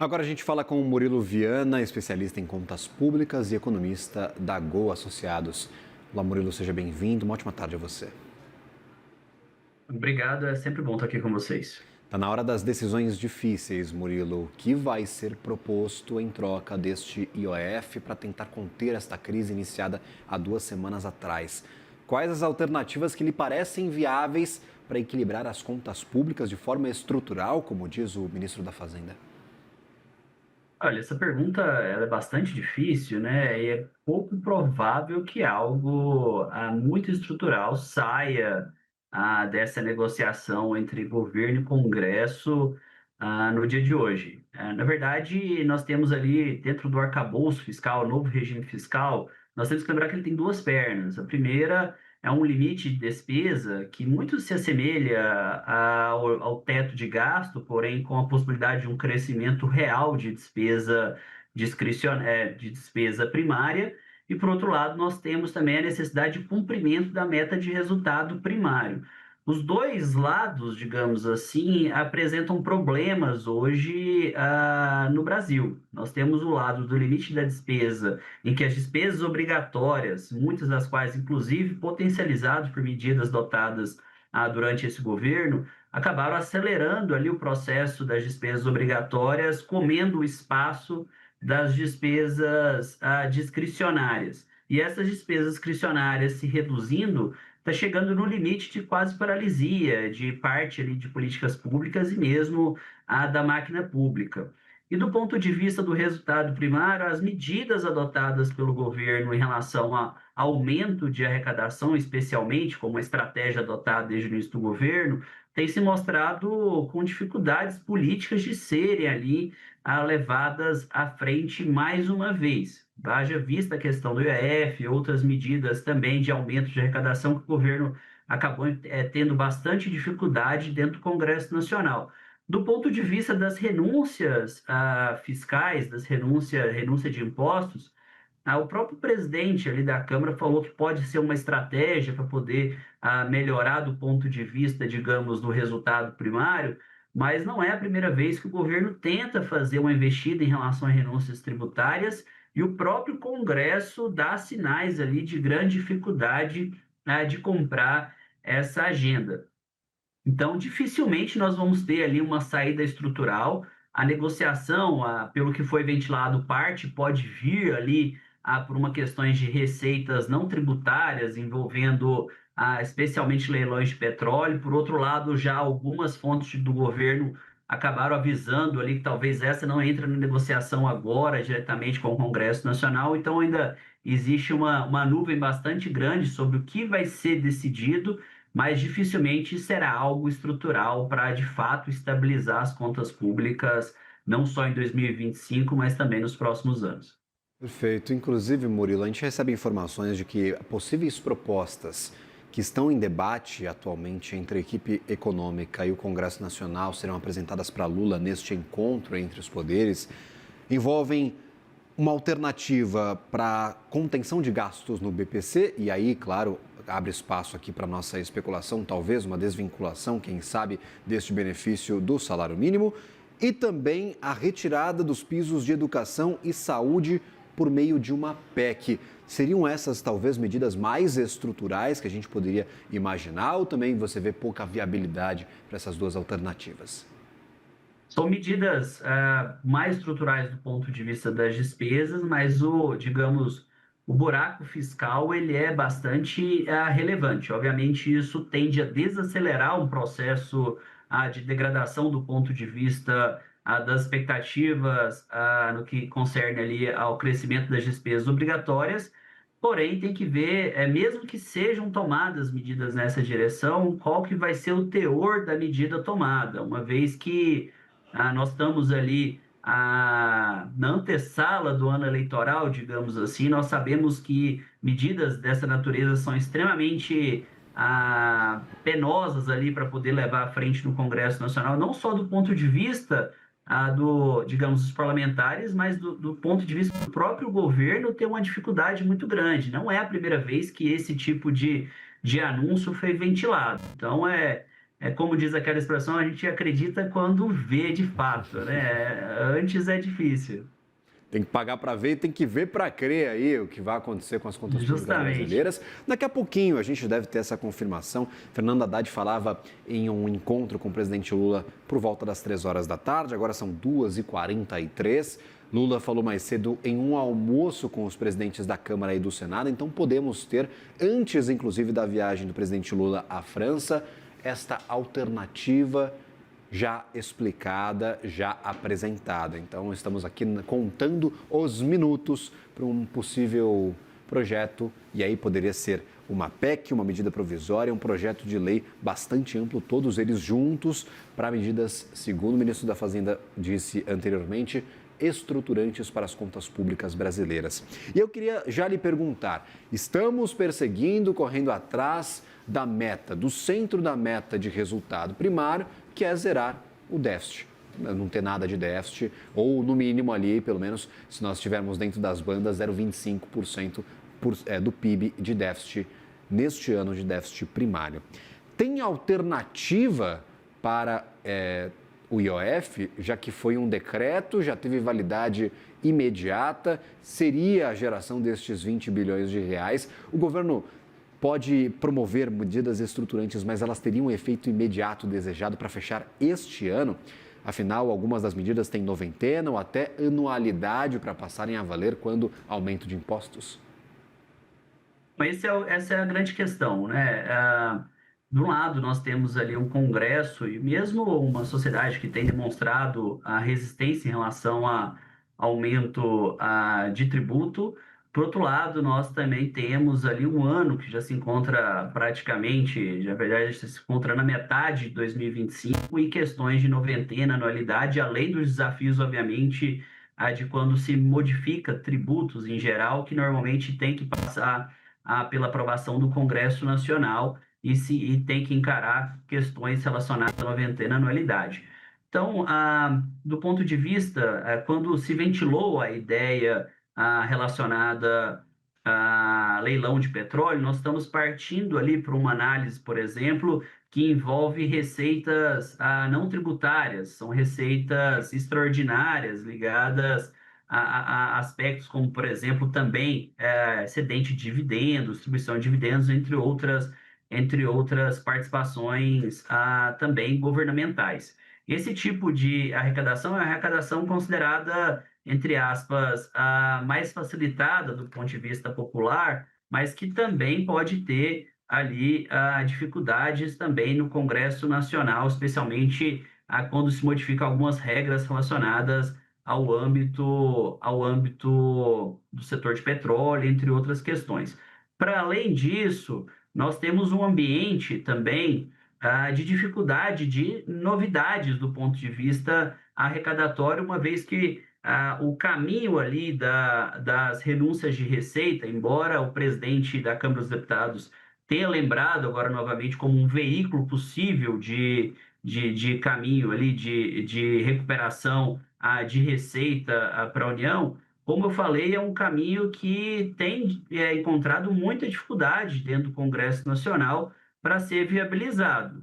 Agora a gente fala com o Murilo Viana, especialista em contas públicas e economista da Go Associados. Olá, Murilo, seja bem-vindo. Uma ótima tarde a você. Obrigado, é sempre bom estar aqui com vocês. Está na hora das decisões difíceis, Murilo. O que vai ser proposto em troca deste IOF para tentar conter esta crise iniciada há 2 semanas atrás? Quais as alternativas que lhe parecem viáveis para equilibrar as contas públicas de forma estrutural, como diz o ministro da Fazenda? Olha, essa pergunta ela é bastante difícil, né? E é pouco provável que algo muito estrutural saia dessa negociação entre governo e Congresso no dia de hoje. Na verdade, nós temos ali, dentro do arcabouço fiscal, novo regime fiscal, nós temos que lembrar que ele tem duas pernas. A primeira é um limite de despesa que muito se assemelha ao teto de gasto, porém com a possibilidade de um crescimento real de despesa de despesa primária. E, por outro lado, nós temos também a necessidade de cumprimento da meta de resultado primário. Os dois lados, digamos assim, apresentam problemas hoje no Brasil. Nós temos o lado do limite da despesa, em que as despesas obrigatórias, muitas das quais, inclusive, potencializadas por medidas adotadas durante esse governo, acabaram acelerando ali o processo das despesas obrigatórias, comendo o espaço das despesas discricionárias. E essas despesas discricionárias se reduzindo, está chegando no limite de quase paralisia de parte ali de políticas públicas e mesmo da máquina pública. E do ponto de vista do resultado primário, as medidas adotadas pelo governo em relação a aumento de arrecadação, especialmente como a estratégia adotada desde o início do governo, tem se mostrado com dificuldades políticas de serem ali levadas à frente mais uma vez. Haja vista a questão do IOF, outras medidas também de aumento de arrecadação que o governo acabou tendo bastante dificuldade dentro do Congresso Nacional. Do ponto de vista das renúncias fiscais, renúncia de impostos, o próprio presidente ali da Câmara falou que pode ser uma estratégia para poder melhorar do ponto de vista, digamos, do resultado primário, mas não é a primeira vez que o governo tenta fazer uma investida em relação a renúncias tributárias e o próprio Congresso dá sinais ali de grande dificuldade de comprar essa agenda. Então, dificilmente nós vamos ter ali uma saída estrutural. A negociação, pelo que foi ventilado, parte pode vir ali por uma questões de receitas não tributárias, envolvendo especialmente leilões de petróleo. Por outro lado, já algumas fontes do governo acabaram avisando ali que talvez essa não entre na negociação agora, diretamente com o Congresso Nacional. Então, ainda existe uma nuvem bastante grande sobre o que vai ser decidido, mas dificilmente será algo estrutural para, de fato, estabilizar as contas públicas, não só em 2025, mas também nos próximos anos. Perfeito. Inclusive, Murilo, a gente recebe informações de que possíveis propostas que estão em debate atualmente entre a equipe econômica e o Congresso Nacional serão apresentadas para Lula neste encontro entre os poderes, envolvem uma alternativa para contenção de gastos no BPC, e aí, claro, abre espaço aqui para nossa especulação, talvez uma desvinculação, quem sabe, deste benefício do salário mínimo, e também a retirada dos pisos de educação e saúde por meio de uma PEC. Seriam essas, talvez, medidas mais estruturais que a gente poderia imaginar, ou também você vê pouca viabilidade para essas duas alternativas? São medidas mais estruturais do ponto de vista das despesas, mas digamos, o buraco fiscal ele é bastante relevante. Obviamente, isso tende a desacelerar um processo de degradação do ponto de vista das expectativas no que concerne ali ao crescimento das despesas obrigatórias. Porém, tem que ver, mesmo que sejam tomadas medidas nessa direção, qual que vai ser o teor da medida tomada, uma vez que nós estamos ali na antessala do ano eleitoral, digamos assim. Nós sabemos que medidas dessa natureza são extremamente penosas ali para poder levar à frente no Congresso Nacional, não só do ponto de vista digamos, dos parlamentares, mas do ponto de vista do próprio governo ter uma dificuldade muito grande. Não é a primeira vez que esse tipo de anúncio foi ventilado. Então, como diz aquela expressão, a gente acredita quando vê de fato, né? Antes é difícil. Tem que pagar para ver e tem que ver para crer aí o que vai acontecer com as contas públicas Justamente. brasileiras. Daqui a pouquinho a gente deve ter essa confirmação. Fernando Haddad falava em um encontro com o presidente Lula por volta das 3 horas da tarde, agora são 2h43. Lula falou mais cedo em um almoço com os presidentes da Câmara e do Senado, então podemos ter, antes inclusive da viagem do presidente Lula à França, esta alternativa já explicada, já apresentada. Então, estamos aqui contando os minutos para um possível projeto, e aí poderia ser uma PEC, uma medida provisória, um projeto de lei bastante amplo, todos eles juntos, para medidas, segundo o ministro da Fazenda disse anteriormente, estruturantes para as contas públicas brasileiras. E eu queria já lhe perguntar, estamos perseguindo, correndo atrás da meta, do centro da meta de resultado primário, que é zerar o déficit, não ter nada de déficit, ou no mínimo ali, pelo menos, se nós estivermos dentro das bandas, 0,25% do PIB de déficit neste ano de déficit primário. Tem alternativa para o IOF, já que foi um decreto, já teve validade imediata, seria a geração destes 20 bilhões de reais. O governo pode promover medidas estruturantes, mas elas teriam um efeito imediato desejado para fechar este ano? Afinal, algumas das medidas têm noventena ou até anualidade para passarem a valer quando aumento de impostos? Essa é a grande questão, né? De um lado, nós temos ali um Congresso e mesmo uma sociedade que tem demonstrado a resistência em relação a aumento de tributo. Por outro lado, nós também temos ali um ano que já se encontra praticamente, na verdade, se encontra na metade de 2025 e questões de noventena, anualidade, além dos desafios, obviamente, de quando se modifica tributos em geral, que normalmente tem que passar pela aprovação do Congresso Nacional e tem que encarar questões relacionadas à noventena anualidade. Então, do ponto de vista, quando se ventilou a ideia relacionada a leilão de petróleo, nós estamos partindo ali para uma análise, por exemplo, que envolve receitas não tributárias, são receitas extraordinárias ligadas a aspectos como, por exemplo, também excedente de dividendos, distribuição de dividendos, entre outras participações também governamentais. Esse tipo de arrecadação é uma arrecadação considerada, entre aspas, mais facilitada do ponto de vista popular, mas que também pode ter ali dificuldades também no Congresso Nacional, especialmente quando se modificam algumas regras relacionadas ao âmbito do setor de petróleo, entre outras questões. Para além disso, nós temos um ambiente também de dificuldade de novidades do ponto de vista arrecadatório, uma vez que o caminho ali das renúncias de receita, embora o presidente da Câmara dos Deputados tenha lembrado agora novamente como um veículo possível de caminho ali de recuperação de receita para a União, como eu falei, é um caminho que tem encontrado muita dificuldade dentro do Congresso Nacional para ser viabilizado.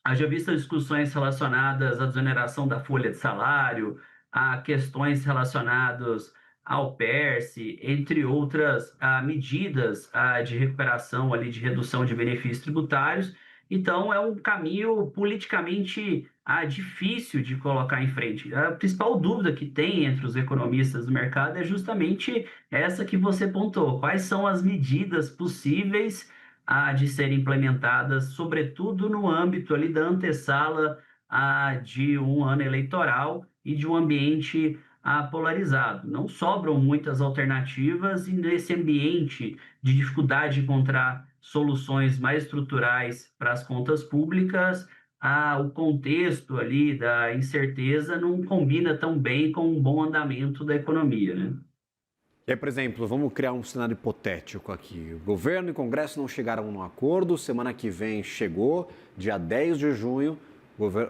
Haja vista discussões relacionadas à desoneração da folha de salário, a questões relacionadas ao PERSE, entre outras medidas de recuperação ali de redução de benefícios tributários. Então, é um caminho politicamente difícil de colocar em frente. A principal dúvida que tem entre os economistas do mercado é justamente essa que você pontuou. Quais são as medidas possíveis de serem implementadas, sobretudo no âmbito ali da antessala de um ano eleitoral e de um ambiente polarizado. Não sobram muitas alternativas e nesse ambiente de dificuldade de encontrar soluções mais estruturais para as contas públicas, o contexto ali da incerteza não combina tão bem com um bom andamento da economia, né? E aí, por exemplo, vamos criar um cenário hipotético aqui. O governo e o Congresso não chegaram a um acordo, semana que vem chegou, dia 10 de junho,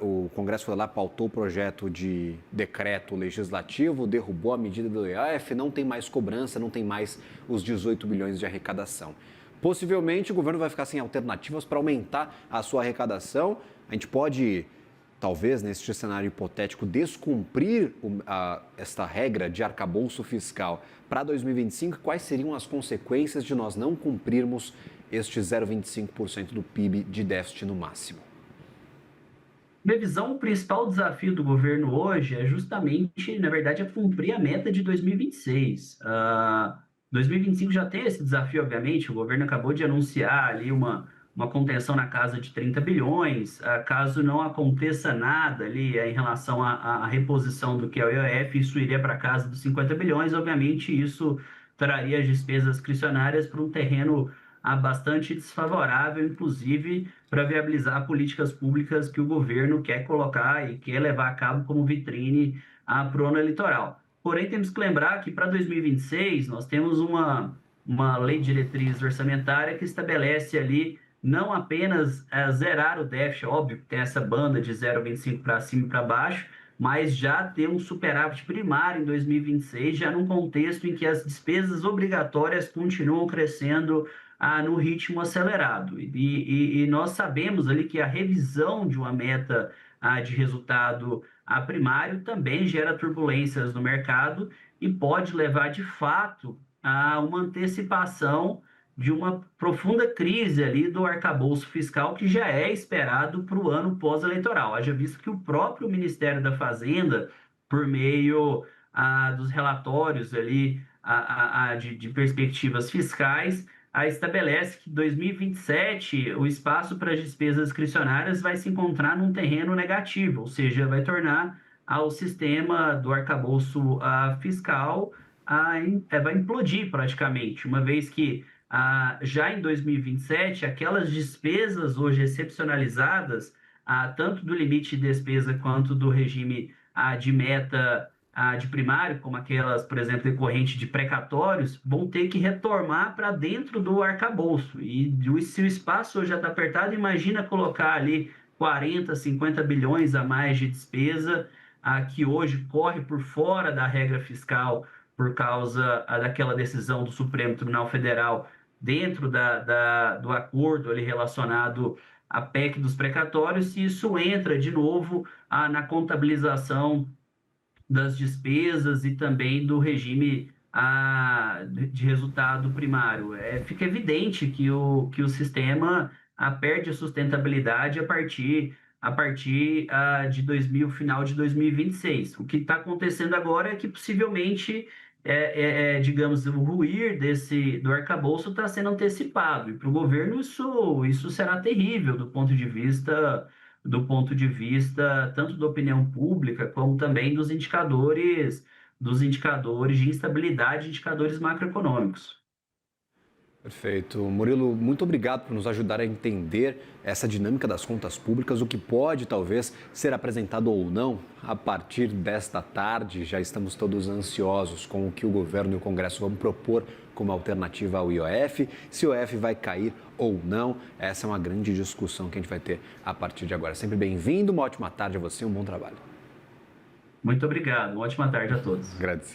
o Congresso foi lá, pautou o projeto de decreto legislativo, derrubou a medida do IOF, não tem mais cobrança, não tem mais os 18 bilhões de arrecadação. Possivelmente o governo vai ficar sem alternativas para aumentar a sua arrecadação. A gente pode, talvez, neste cenário hipotético, descumprir esta regra de arcabouço fiscal para 2025. Quais seriam as consequências de nós não cumprirmos este 0,25% do PIB de déficit no máximo? Minha visão, o principal desafio do governo hoje é justamente, na verdade, é cumprir a meta de 2026. 2025 já tem esse desafio, obviamente, o governo acabou de anunciar ali uma contenção na casa de 30 bilhões, caso não aconteça nada ali em relação à reposição do que é o IOF, isso iria para a casa dos 50 bilhões, obviamente isso traria as despesas discricionárias para um terreno bastante desfavorável, inclusive para viabilizar políticas públicas que o governo quer colocar e quer levar a cabo como vitrine para o ano eleitoral. Porém, temos que lembrar que para 2026 nós temos uma lei de diretriz orçamentária que estabelece ali não apenas zerar o déficit, óbvio que tem essa banda de 0,25 para cima e para baixo, mas já ter um superávit primário em 2026, já num contexto em que as despesas obrigatórias continuam crescendo no ritmo acelerado. E nós sabemos ali que a revisão de uma meta de resultado primário também gera turbulências no mercado e pode levar, de fato, a uma antecipação de uma profunda crise ali do arcabouço fiscal que já é esperado para o ano pós-eleitoral. Haja visto que o próprio Ministério da Fazenda, por meio dos relatórios ali de perspectivas fiscais, estabelece que em 2027 o espaço para as despesas discricionárias vai se encontrar num terreno negativo, ou seja, vai tornar o sistema do arcabouço fiscal vai implodir praticamente, uma vez que já em 2027 aquelas despesas hoje excepcionalizadas, tanto do limite de despesa quanto do regime de meta de primário, como aquelas, por exemplo, decorrentes de precatórios, vão ter que retornar para dentro do arcabouço. E se o espaço hoje já está apertado, imagina colocar ali 40, 50 bilhões a mais de despesa, que hoje corre por fora da regra fiscal por causa daquela decisão do Supremo Tribunal Federal dentro do acordo ali relacionado à PEC dos precatórios, e isso entra de novo na contabilização das despesas e também do regime de resultado primário. Fica evidente que o sistema perde a sustentabilidade a partir de final de 2026. O que está acontecendo agora é que possivelmente digamos, o ruir do arcabouço está sendo antecipado, e para o governo isso será terrível do ponto de vista tanto da opinião pública como também dos indicadores de instabilidade, indicadores macroeconômicos. Perfeito. Murilo, muito obrigado por nos ajudar a entender essa dinâmica das contas públicas, o que pode talvez ser apresentado ou não a partir desta tarde. Já estamos todos ansiosos com o que o governo e o Congresso vão propor como alternativa ao IOF, se o IOF vai cair ou não. Essa é uma grande discussão que a gente vai ter a partir de agora. Sempre bem-vindo, uma ótima tarde a você, um bom trabalho. Muito obrigado, uma ótima tarde a todos. Agradecido.